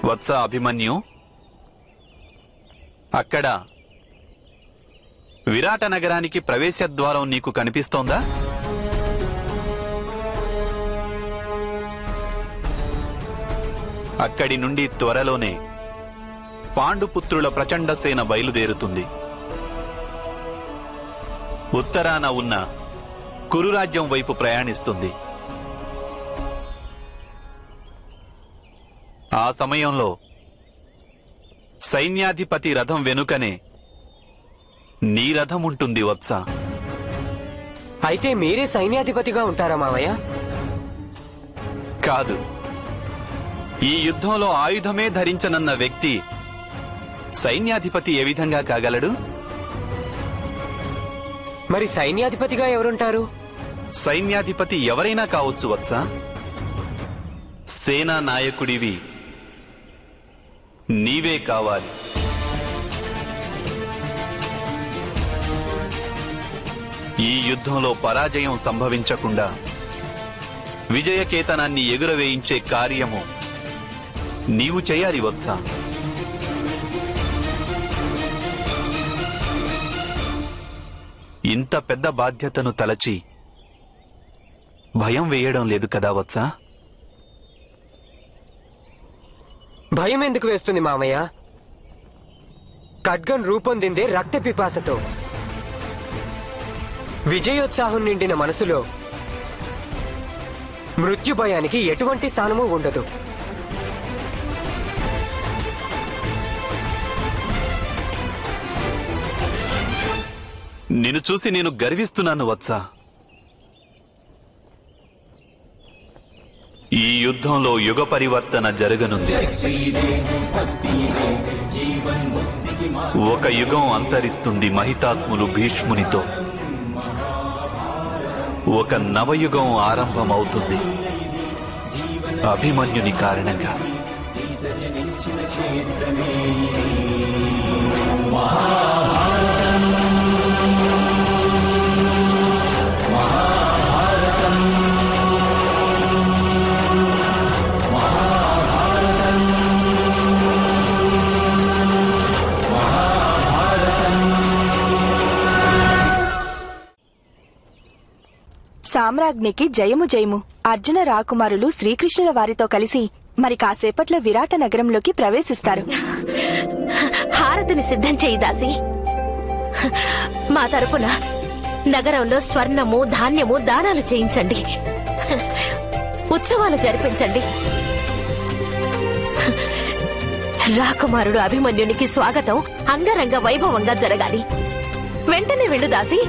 వత్స అభిమన్యు, అక్కడ విరాట నగరానికి ప్రవేశద్వారం నీకు కనిపిస్తోందా? అక్కడి నుండి త్వరలోనే పాండుపుత్రుల ప్రచండ సేన బయలుదేరుతుంది. ఉత్తరాన ఉన్న కురురాజ్యం వైపు ప్రయాణిస్తుంది. ఆ సమయంలో సైన్యాధిపతి రథం వెనుకనే నీ రథం ఉంటుంది వత్స. అయితే మీరే సైన్యాధిపతిగా ఉంటారా మావయ్య? కాదు, ఈ యుద్ధంలో ఆయుధమే ధరించనన్న వ్యక్తి సైన్యాధిపతి ఏ విధంగా కాగలడు? మరి సైన్యాధిపతిగా ఎవరుంటారు? సైన్యాధిపతి ఎవరైనా కావచ్చు వత్స. సేనా నాయకుడివి నీవే కావాలి. ఈ యుద్ధంలో పరాజయం సంభవించకుండా విజయకేతనాన్ని ఎగురవేయించే కార్యము నీవు చేయాలి వత్స. ఇంత పెద్ద బాధ్యతను తలచి భయం వేయడం లేదు కదా వత్స? భయం ఎందుకు వేస్తుంది మామయ్య? ఖడ్గం రూపొందిందే రక్త పిపాసతో. విజయోత్సాహం నిండిన మనసులో మృత్యు భయానికి ఎటువంటి స్థానమూ ఉండదు. నిన్ను చూసి నేను గర్విస్తున్నాను వత్స. ఈ యుద్ధంలో యుగ పరివర్తన జరగనుంది. ఒక యుగం అంతరిస్తుంది మహితాత్ములు భీష్మునితో. ఒక నవయుగం ఆరంభమవుతుంది అభిమన్యుని కారణంగా. సామ్రాజ్ఞికి జయము జయము. అర్జున రాకుమారులు శ్రీకృష్ణుల వారితో కలిసి మరి కాసేపట్లో విరాట నగరంలోకి ప్రవేశిస్తారు. హారతిని సిద్ధం చేయి దాసి. మా తరపున నగరంలో స్వర్ణము ధాన్యము దానాలు చేయించండి. ఉత్సవాలు జరిపించండి. రాకుమారుడు అభిమన్యునికి స్వాగతం అంగరంగ వైభవంగా జరగాలి. వెంటనే వెళ్ళు దాసి.